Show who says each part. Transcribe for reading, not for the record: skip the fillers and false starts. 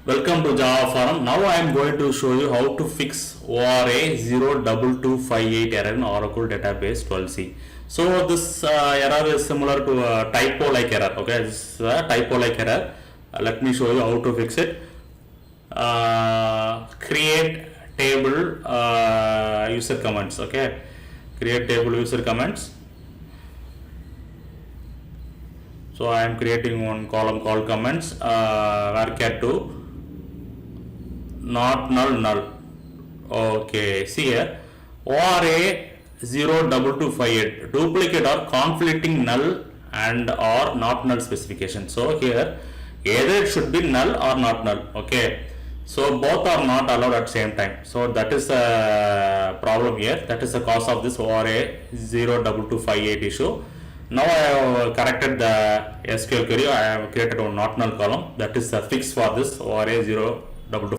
Speaker 1: Welcome to Java Forum. Now I am going to show you how to fix ORA-02258 error in Oracle Database 12c. So this error is similar to a typo-like error. Okay, this is a typo-like error. Let me show you how to fix it. Create table user comments. Okay, create table user comments. So I am creating one column called comments. Varchar2 not null null. Okay, see here, ORA-02258 duplicate or conflicting null and or not null specification. So here either it should be null or not null. Okay, so both are not allowed at same time. So that is the problem here. That is the cause of this ORA-02258 issue. Now I have corrected the SQL query. I have created a not null column. That is the fix for this ORA-02258.